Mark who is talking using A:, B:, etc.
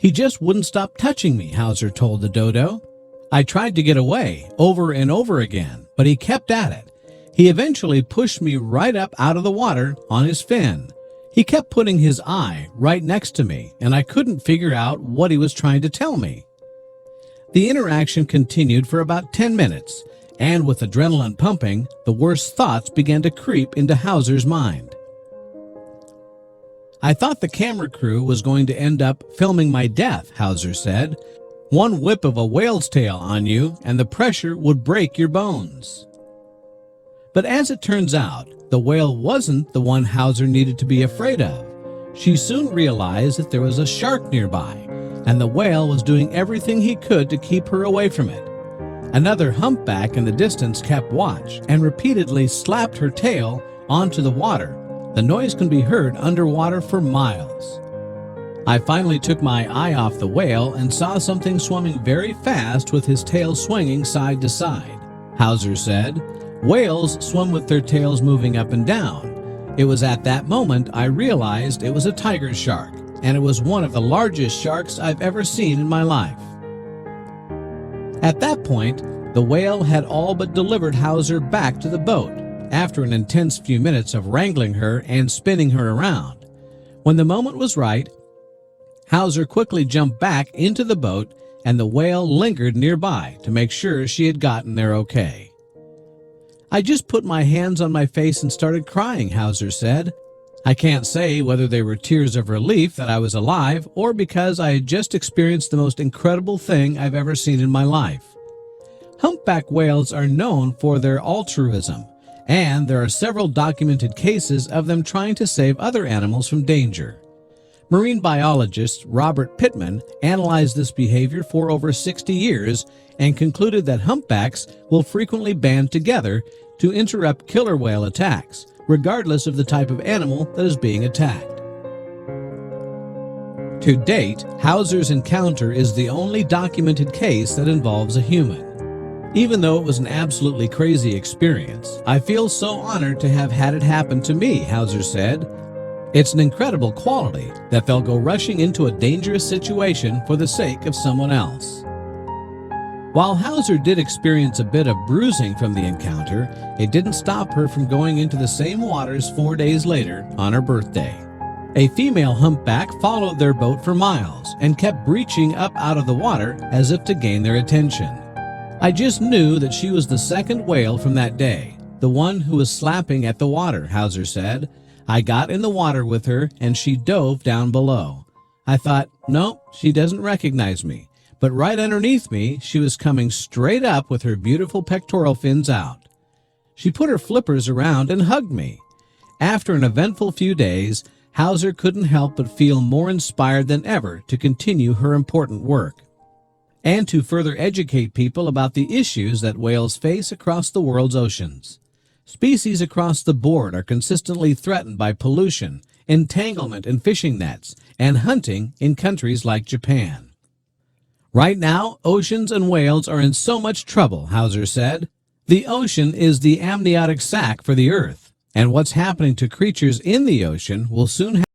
A: He just wouldn't stop touching me, Hauser told the dodo. I tried to get away over and over again, but he kept at it. He eventually pushed me right up out of the water on his fin. He kept putting his eye right next to me, and I couldn't figure out what he was trying to tell me. The interaction continued for about 10 minutes, and with adrenaline pumping, the worst thoughts began to creep into Hauser's mind. I thought the camera crew was going to end up filming my death, Hauser said. One whip of a whale's tail on you, and the pressure would break your bones. But as it turns out, the whale wasn't the one Hauser needed to be afraid of. She soon realized that there was a shark nearby, and the whale was doing everything he could to keep her away from it. Another humpback in the distance kept watch and repeatedly slapped her tail onto the water. The noise can be heard underwater for miles. I finally took my eye off the whale and saw something swimming very fast with his tail swinging side to side, Hauser said. Whales swim with their tails moving up and down. It was at that moment I realized it was a tiger shark, and it was one of the largest sharks I've ever seen in my life. At that point, the whale had all but delivered Hauser back to the boat, after an intense few minutes of wrangling her and spinning her around. When the moment was right, Hauser quickly jumped back into the boat, and the whale lingered nearby to make sure she had gotten there okay. I just put my hands on my face and started crying, Hauser said. I can't say whether they were tears of relief that I was alive or because I had just experienced the most incredible thing I've ever seen in my life. Humpback whales are known for their altruism, and there are several documented cases of them trying to save other animals from danger. Marine biologist Robert Pittman analyzed this behavior for over 60 years and concluded that humpbacks will frequently band together to interrupt killer whale attacks, regardless of the type of animal that is being attacked. To date, Hauser's encounter is the only documented case that involves a human. Even though it was an absolutely crazy experience, I feel so honored to have had it happen to me, Hauser said. It's an incredible quality that they'll go rushing into a dangerous situation for the sake of someone else. While Hauser did experience a bit of bruising from the encounter, it didn't stop her from going into the same waters 4 days later on her birthday. A female humpback followed their boat for miles and kept breaching up out of the water as if to gain their attention. I just knew that she was the second whale from that day, the one who was slapping at the water, Hauser said. I got in the water with her and she dove down below. I thought, nope, she doesn't recognize me. But right underneath me, she was coming straight up with her beautiful pectoral fins out. She put her flippers around and hugged me. After an eventful few days, Hauser couldn't help but feel more inspired than ever to continue her important work and to further educate people about the issues that whales face across the world's oceans. Species across the board are consistently threatened by pollution, entanglement in fishing nets, and hunting in countries like Japan. Right now, oceans and whales are in so much trouble, Hauser said. The ocean is the amniotic sac for the earth, and what's happening to creatures in the ocean will soon